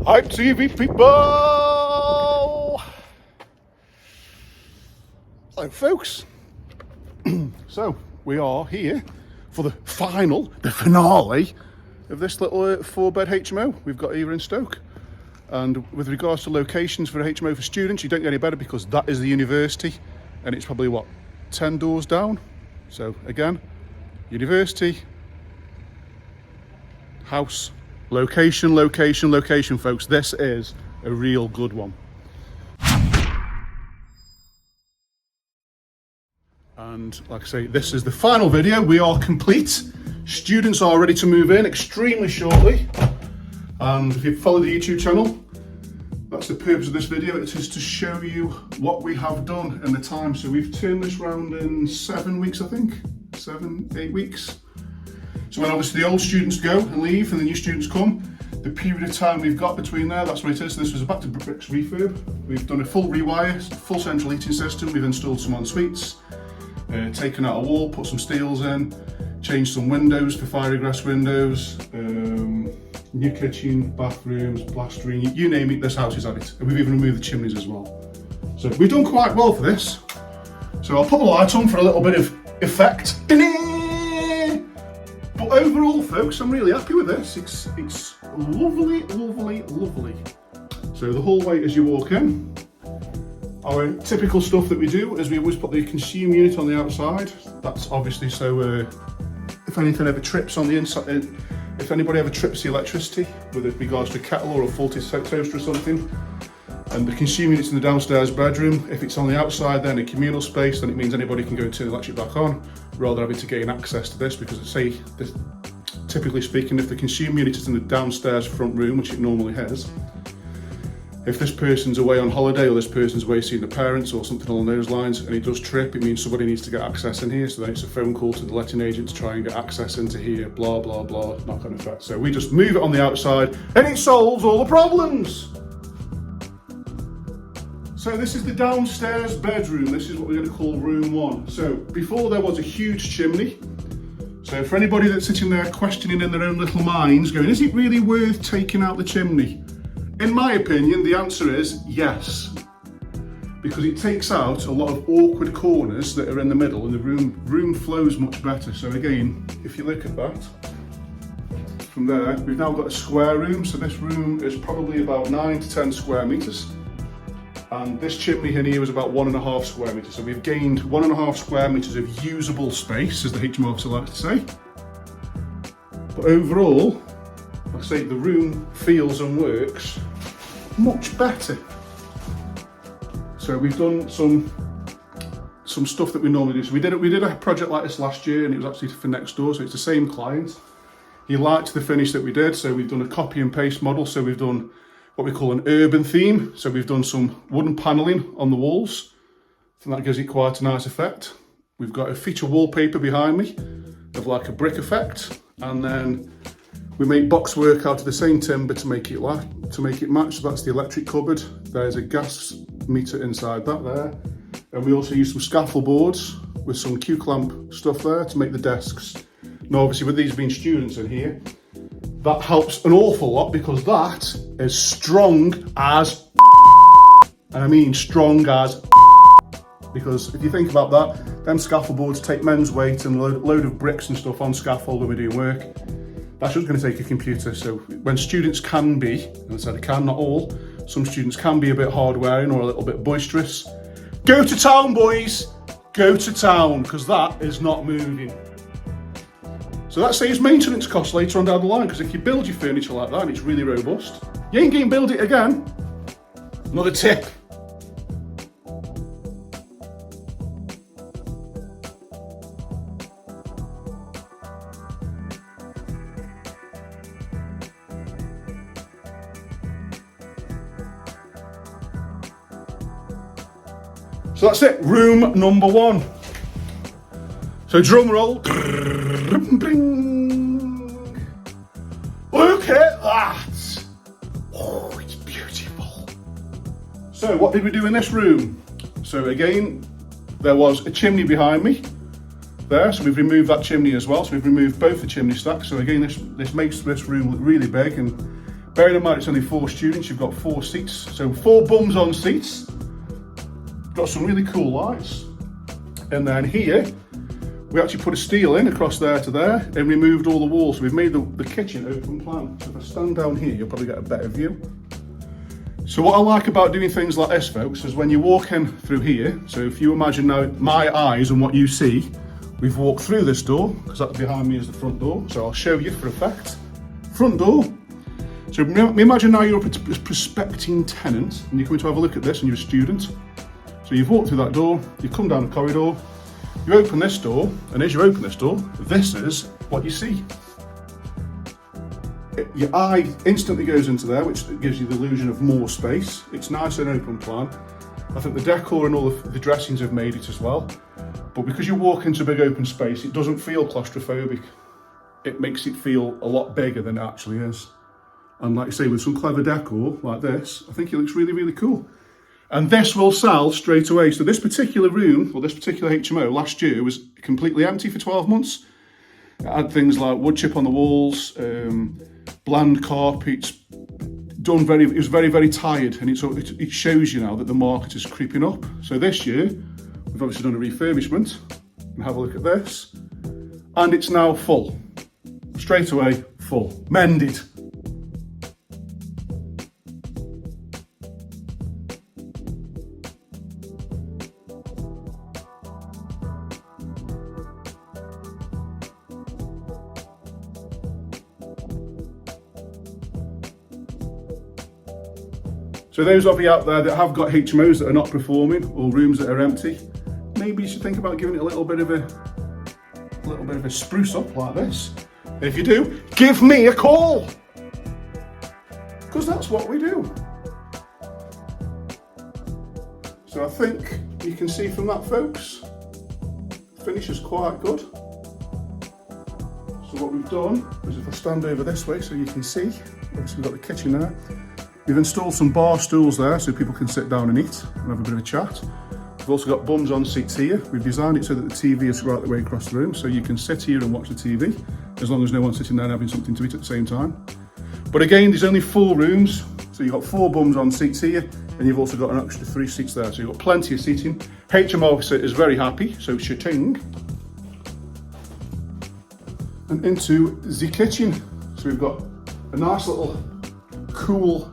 Hi TV people! Hello folks. So we are here for the finale of this little 4-bed HMO we've got here in Stoke. And with regards to locations for a HMO for students, you don't get any better because that is the university and it's probably what, 10 doors down. So again, university, house, location, location, location, folks. This is a real good one. And like I say, this is the final video. We are complete. Students are ready to move in extremely shortly. And if you follow the YouTube channel, that's the purpose of this video. It is to show you what we have done in the time. So we've turned this round in 7 weeks, I think. 7, 8 weeks. So when obviously the old students go and leave and the new students come, the period of time we've got between there, that's what it is. So this was a back to bricks refurb. We've done a full rewire, full central heating system. We've installed some en-suites, taken out a wall, put some steels in, changed some windows for fire egress windows, new kitchen, bathrooms, plastering, you name it, this house has had it. And we've even removed the chimneys as well. So we've done quite well for this. So I'll put the light on for a little bit of effect. But overall, folks, I'm really happy with this. It's lovely, lovely, lovely. So the hallway as you walk in, our typical stuff that we do is we always put the consumer unit on the outside. That's obviously so if anything ever trips on the inside, if anybody ever trips the electricity with regards to a kettle or a faulty toaster or something, and the consumer unit's in the downstairs bedroom, if it's on the outside then a communal space, then it means anybody can go and turn the electric back on, rather than having to gain access to this, because typically speaking, if the consumer unit is in the downstairs front room, which it normally has, if this person's away on holiday or this person's away seeing the parents or something along those lines and it does trip, it means somebody needs to get access in here, so then it's a phone call to the letting agent to try and get access into here, blah blah blah, knock-on effect. So we just move it on the outside and it solves all the problems. So this is the downstairs bedroom. This is what we're going to call room 1. So before there was a huge chimney. So for anybody that's sitting there questioning in their own little minds, going, is it really worth taking out the chimney? In my opinion, the answer is yes. Because it takes out a lot of awkward corners that are in the middle and the room flows much better. So again, if you look at that, from there, we've now got a square room. So this room is probably about 9 to 10 square meters. And this chimney in here was about 1.5 square meters. So we've gained 1.5 square meters of usable space, as the HMO officer likes to say. But overall, like I say, the room feels and works much better. So we've done some stuff that we normally do. So we did a project like this last year, and it was actually for next door. So it's the same client. He liked the finish that we did. So we've done a copy and paste model. So we've done what we call an urban theme. So we've done some wooden paneling on the walls, and that gives it quite a nice effect. We've got a feature wallpaper behind me of like a brick effect, and then we make box work out of the same timber to make it match. So that's the electric cupboard. There's a gas meter inside that there, and we also use some scaffold boards with some Q-clamp stuff there to make the desks. Now obviously with these being students in here, that helps an awful lot because that is strong as and I mean strong as because if you think about that, them scaffold boards take men's weight and a load of bricks and stuff on scaffold when we're doing work. That's just going to take a computer. So when students can be, and I said they can, not all, some students can be a bit hard wearing or a little bit boisterous. Go to town, boys, go to town, because that is not moving. So that saves maintenance costs later on down the line, because if you build your furniture like that and it's really robust, you ain't going to build it again. Another tip. So that's it, room number 1. So drum roll. Look at that. Oh, it's beautiful. So what did we do in this room? So again, there was a chimney behind me there, so we've removed that chimney as well. So we've removed both the chimney stacks. So again, this makes this room look really big, and Bearing in mind it's only 4 students, you've got 4 seats, so 4 bums on seats. Got some really cool lights. And then here, we actually put a steel in across there to there and removed all the walls. So we've made the kitchen open plan. So if I stand down here, you'll probably get a better view. So what I like about doing things like this, folks, is when you walk in through here, so if you imagine now my eyes and what you see, we've walked through this door, because that behind me is the front door. So I'll show you for effect. Front door. So imagine now you're a prospecting tenant and you're coming to have a look at this and you're a student. So you've walked through that door, you come down the corridor, you open this door, and as you open this door, this is what you see. Your eye instantly goes into there, which gives you the illusion of more space. It's nice and open plan. I think the decor and all the dressings have made it as well. But because you walk into a big open space, it doesn't feel claustrophobic. It makes it feel a lot bigger than it actually is. And like I say, with some clever decor like this, I think it looks really, really cool. And this will sell straight away. So this particular room, or this particular HMO, last year was completely empty for 12 months. It had things like wood chip on the walls, bland carpets, it was very, very tired. And it shows you now that the market is creeping up. So this year, we've obviously done a refurbishment. And have a look at this. And it's now full. Straight away, full. Mended. So those of you out there that have got HMOs that are not performing or rooms that are empty, maybe you should think about giving it a little bit of a spruce up like this. And if you do, give me a call, because that's what we do. So I think you can see from that, folks, the finish is quite good. So what we've done is, if I stand over this way so you can see, obviously we've got the kitchen there. We've installed some bar stools there so people can sit down and eat and have a bit of a chat. We've also got bums on seats here. We've designed it so that the TV is right the way across the room, so you can sit here and watch the TV, as long as no one's sitting there and having something to eat at the same time. But again, there's only 4 rooms, so you've got 4 bums on seats here, and you've also got an extra 3 seats there, so you've got plenty of seating. HMO officer is very happy, so shitting. And into the kitchen. So we've got a nice little cool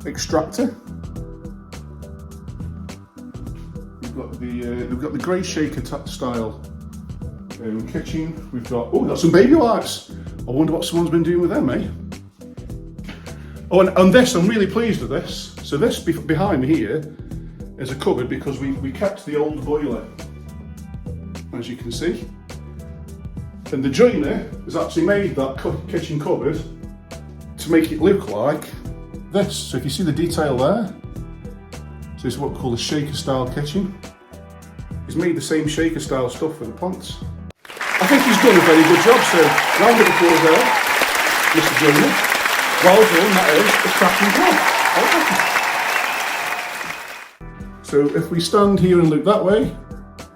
extractor. We've got the grey shaker style kitchen. We've got some baby wipes. I wonder what someone's been doing with them, eh? Oh, and this, I'm really pleased with this. So this behind me here is a cupboard, because we kept the old boiler, as you can see. And the joiner has actually made that kitchen cupboard to make it look like this. So if you see the detail there, so this is what we call a shaker style kitchen. He's made the same shaker style stuff for the plants. I think he's done a very good job, so round of applause there, Mr. Joiner. Well done, that is a cracking job. So if we stand here and look that way,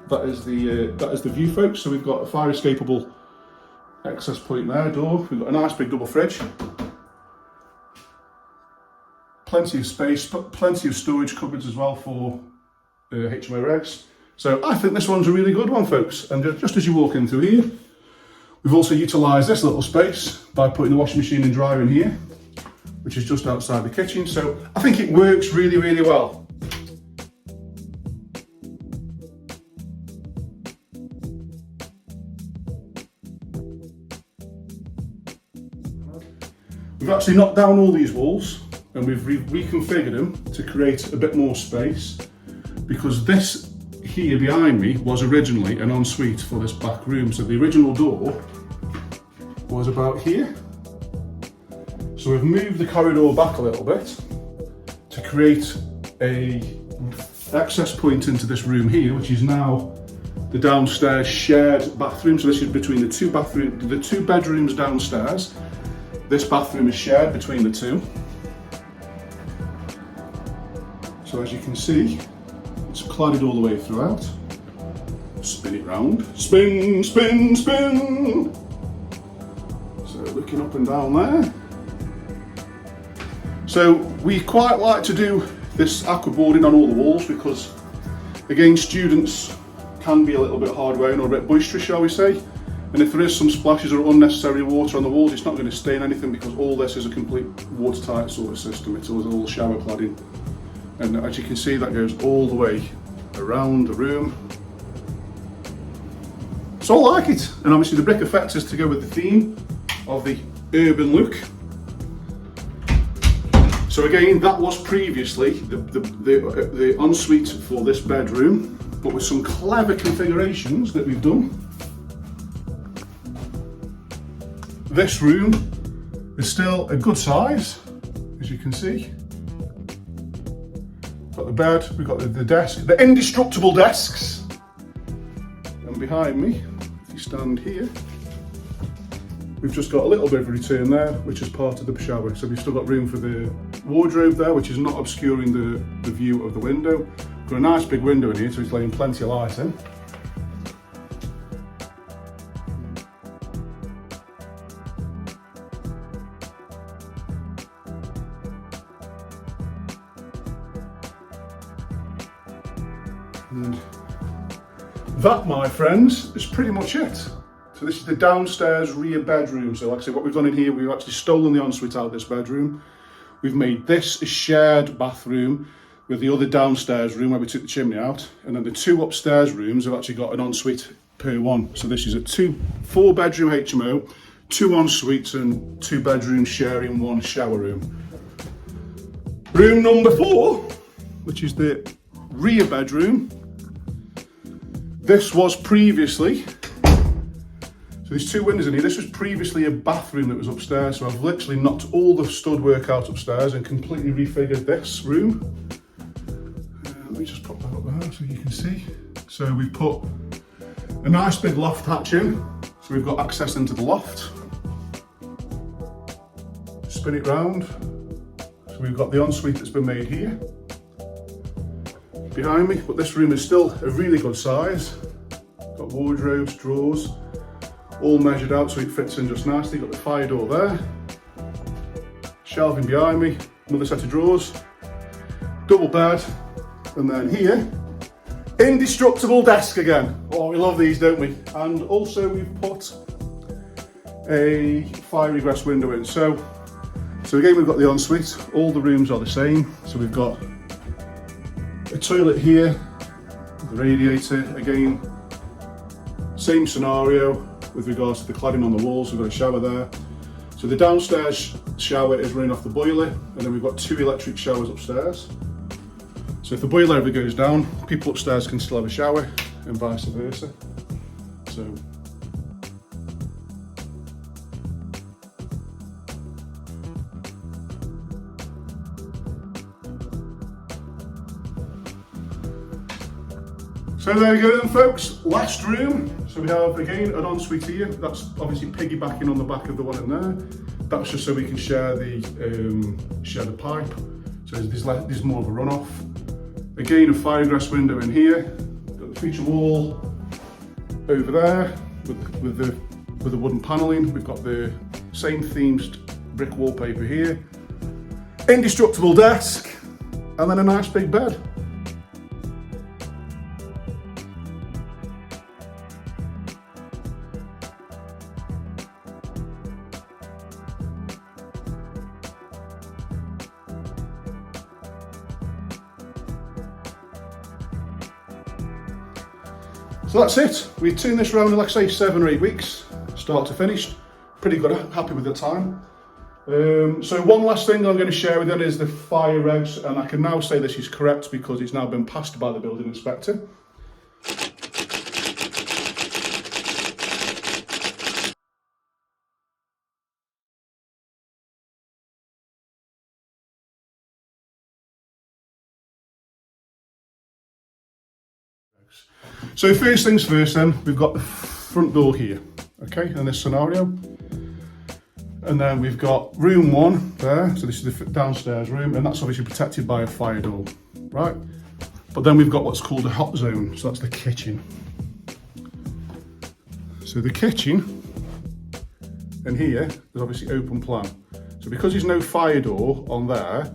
that is the view, folks. So we've got a fire escapable access point there, door. We've got a nice big double fridge. Plenty of space, but plenty of storage cupboards as well for HMO regs. So I think this one's a really good one, folks. And just as you walk in through here, we've also utilised this little space by putting the washing machine and dryer in here, which is just outside the kitchen. So I think it works really, really well. We've actually knocked down all these walls and we've reconfigured them to create a bit more space, because this here behind me was originally an ensuite for this back room. So the original door was about here. So we've moved the corridor back a little bit to create a access point into this room here, which is now the downstairs shared bathroom. So this is between the two bedrooms downstairs. This bathroom is shared between the two. So as you can see, it's cladded all the way throughout. Spin it round. Spin, spin, spin. So looking up and down there. So we quite like to do this aquaboarding on all the walls because, again, students can be a little bit hard wearing or a bit boisterous, shall we say. And if there is some splashes or unnecessary water on the walls, it's not going to stain anything because all this is a complete watertight sort of system. It's all shower cladding. And as you can see, that goes all the way around the room. So I like it. And obviously the brick effect is to go with the theme of the urban look. So again, that was previously the ensuite for this bedroom, but with some clever configurations that we've done. This room is still a good size, as you can see. Got the bed, we've got the desk, the indestructible desks. And behind me, if you stand here, we've just got a little bit of a return there, which is part of the shower. So we've still got room for the wardrobe there, which is not obscuring the view of the window. Got a nice big window in here, so it's letting plenty of light in. And that, my friends, is pretty much it. So this is the downstairs rear bedroom. So like I say, what we've done in here, we've actually stolen the ensuite out of this bedroom. We've made this a shared bathroom with the other downstairs room where we took the chimney out. And then the two upstairs rooms have actually got an ensuite per one. So this is a 4 bedroom HMO, 2 ensuites and 2 bedrooms sharing 1 shower room. Room number 4, which is the rear bedroom. This was previously, so there's 2 windows in here. This was previously a bathroom that was upstairs. So I've literally knocked all the stud work out upstairs and completely refigured this room. Let me just pop that up there so you can see. So we've put a nice big loft hatch in. So we've got access into the loft. Spin it round. So we've got the ensuite that's been made here behind me, but this room is still a really good size. Got wardrobes, drawers, all measured out so it fits in just nicely. Got the fire door there, shelving behind me, another set of drawers, double bed, and then here, indestructible desk again. Oh, we love these, don't we? And also we've put a fire egress window in. So again, we've got the ensuite. All the rooms are the same. So we've got a toilet here, the radiator, again, same scenario with regards to the cladding on the walls. We've got a shower there. So the downstairs shower is running off the boiler, and then we've got 2 electric showers upstairs. So if the boiler ever goes down, people upstairs can still have a shower and vice versa. So there you go then, folks, last room. So we have, again, an ensuite here. That's obviously piggybacking on the back of the one in there. That's just so we can share the pipe. So there's more of a runoff. Again, a fire egress window in here. Got the feature wall over there with the wooden panelling. We've got the same themed brick wallpaper here. Indestructible desk, and then a nice big bed. So that's it. We turned this around in, like I say, 7 or 8 weeks, start to finish. Pretty good, happy with the time. So one last thing I'm going to share with you is the fire regs, and I can now say this is correct because it's now been passed by the building inspector. So first things first then, we've got the front door here, okay, in this scenario. And then we've got room 1 there, so this is the downstairs room, and that's obviously protected by a fire door, right? But then we've got what's called a hot zone, so that's the kitchen. So the kitchen, and here, there's obviously open plan. So So because there's no fire door on there,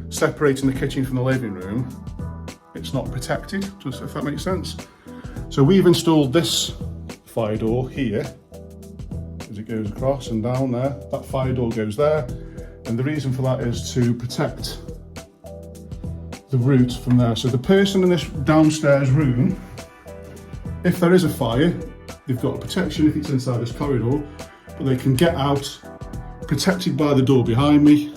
separating the kitchen from the living room, it's not protected, just if that makes sense. So we've installed this fire door here, as it goes across and down there. That fire door goes there, and the reason for that is to protect the route from there. So the person in this downstairs room, if there is a fire, they've got a protection if it's inside this corridor, but they can get out protected by the door behind me.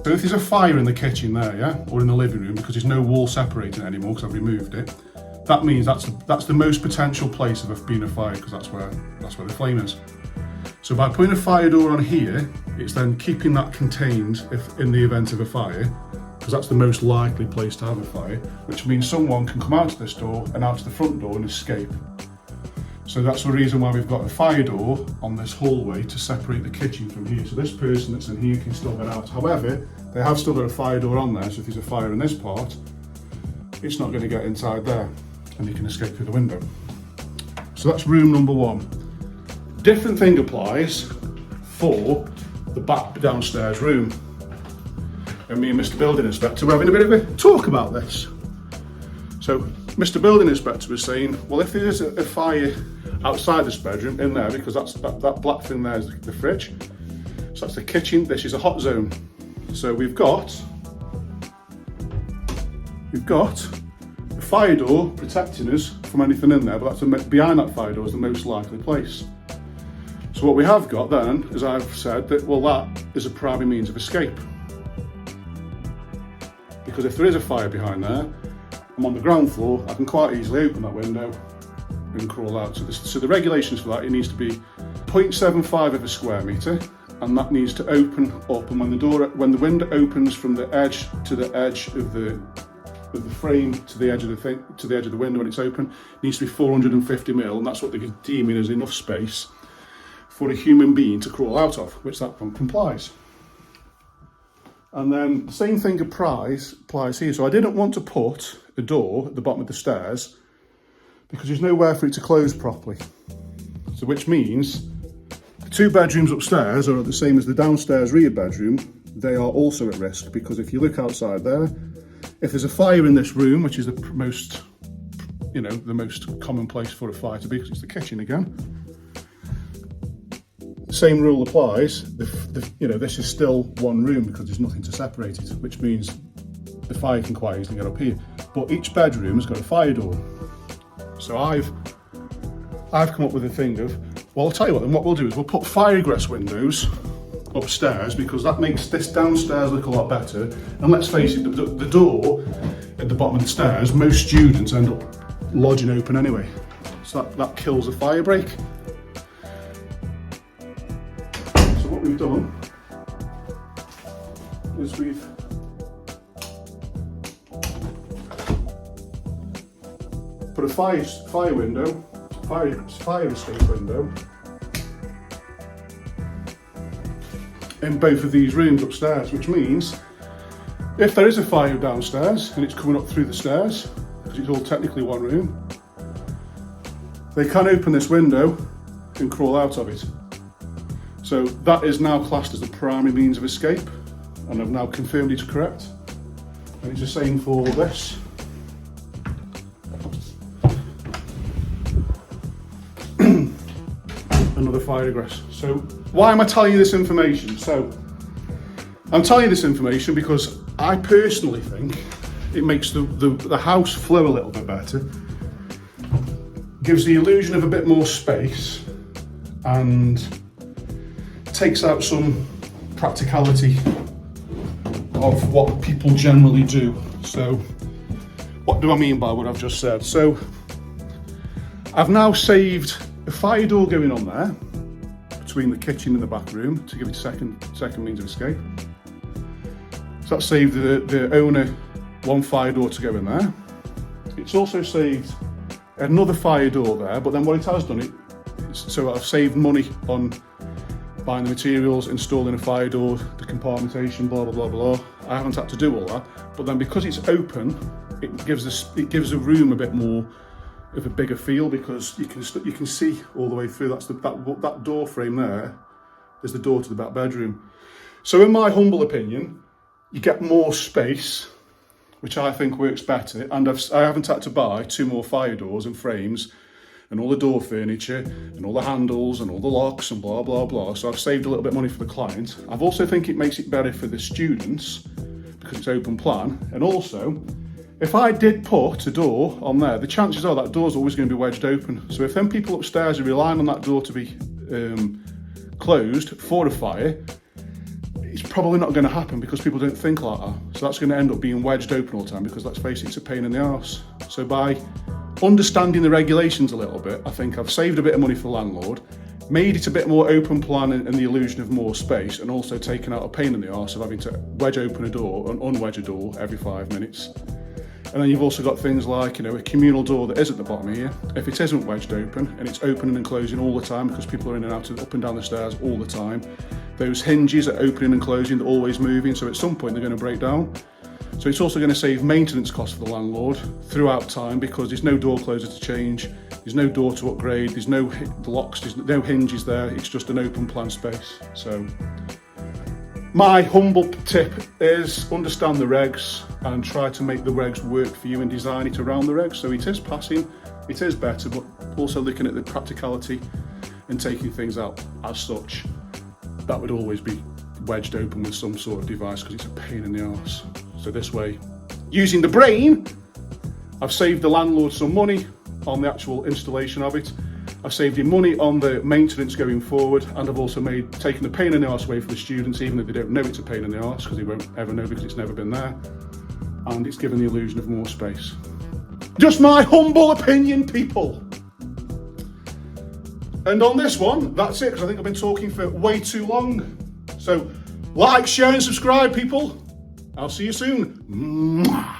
So if there's a fire in the kitchen there, yeah, or in the living room, because there's no wall separating anymore because I've removed it, that means that's the most potential place of being a fire, because that's where the flame is. So by putting a fire door on here, it's then keeping that contained if in the event of a fire, because that's the most likely place to have a fire, which means someone can come out to this door and out to the front door and escape. So that's the reason why we've got a fire door on this hallway to separate the kitchen from here. So this person that's in here can still get out. However, they have still got a fire door on there, so if there's a fire in this part, it's not going to get inside there and you can escape through the window. So that's room number one. Different thing applies for the back downstairs room. And me and Mr. Building Inspector were having a bit of a talk about this. So Mr. Building Inspector was saying, well, if there is a fire outside this bedroom in there, because that black thing there is the fridge, so that's the kitchen, this is a hot zone. So we've got a fire door protecting us from anything in there, but that's behind that fire door is the most likely place. So what we have got then, as I've said, that well, that is a primary means of escape. Because if there is a fire behind there, I'm on the ground floor, I can quite easily open that window and crawl out. So the regulations for that, it needs to be 0.75 of a square metre, and that needs to open up, and when the window opens from the edge to the edge of the frame to the edge of the window when it's open, it needs to be 450 mil, and that's what they're deeming as enough space for a human being to crawl out of, which that one complies. And then the same thing applies here. So I didn't want to put a door at the bottom of the stairs because there's nowhere for it to close properly. So which means the two bedrooms upstairs are the same as the downstairs rear bedroom. They are also at risk because if you look outside there, if there's a fire in this room, which is the most common place for a fire to be because it's the kitchen again, same rule applies. This is still one room because there's nothing to separate it, which means the fire can quite easily get up here. But each bedroom has got a fire door. So I've come up with a thing of, well, I'll tell you what, then what we'll do is we'll put fire egress windows upstairs because that makes this downstairs look a lot better. And let's face it, the door at the bottom of the stairs, most students end up lodging open anyway. So that kills a fire break. What we've done is we've put a fire escape window in both of these rooms upstairs, which means if there is a fire downstairs and it's coming up through the stairs, because it's all technically one room, they can open this window and crawl out of it. So that is now classed as the primary means of escape, and I've now confirmed it's correct. And it's the same for this. Another fire egress. So why am I telling you this information? So I'm telling you this information because I personally think it makes the house flow a little bit better, gives the illusion of a bit more space, and takes out some practicality of what people generally do. So what do I mean by what I've just said? So I've now saved a fire door going on there between the kitchen and the back room to give it second means of escape. So that saved the owner one fire door to go in there. It's also saved another fire door there, but then what it has done, so I've saved money on buying the materials, installing a fire door, the compartmentation, blah, blah, blah, blah. I haven't had to do all that, but then because it's open, it gives the room a bit more of a bigger feel because you can see all the way through. That's that door frame there is the door to the back bedroom. So in my humble opinion, you get more space, which I think works better, and I haven't had to buy 2 more fire doors and frames and all the door furniture and all the handles and all the locks and blah blah blah. So I've saved a little bit of money for the client. I've also think it makes it better for the students because it's open plan, and also if I did put a door on there, the chances are that door's always going to be wedged open. So if them people upstairs are relying on that door to be closed for a fire, it's probably not going to happen because people don't think like that. So that's going to end up being wedged open all the time because, let's face it, it's a pain in the arse. So by understanding the regulations a little bit, I think I've saved a bit of money for the landlord, made it a bit more open plan and the illusion of more space, and also taken out a pain in the arse of having to wedge open a door and unwedge a door every 5 minutes. And then you've also got things like, a communal door that is at the bottom here. If it isn't wedged open and it's opening and closing all the time because people are in and out and up and down the stairs all the time, those hinges are opening and closing, they're always moving, so at some point they're going to break down. So it's also going to save maintenance costs for the landlord throughout time because there's no door closer to change, there's no door to upgrade, there's no locks, there's no hinges there, it's just an open plan space. So my humble tip is understand the regs and try to make the regs work for you and design it around the regs. So it is passing, it is better, but also looking at the practicality and taking things out as such. That would always be wedged open with some sort of device because it's a pain in the arse. So this way, using the brain, I've saved the landlord some money on the actual installation of it. I've saved him money on the maintenance going forward, and I've also taken the pain in the arse away for the students, even if they don't know it's a pain in the arse, because they won't ever know because it's never been there. And it's given the illusion of more space. Just my humble opinion, people. And on this one, that's it, because I think I've been talking for way too long. So, like, share and subscribe, people. I'll see you soon. Mwah.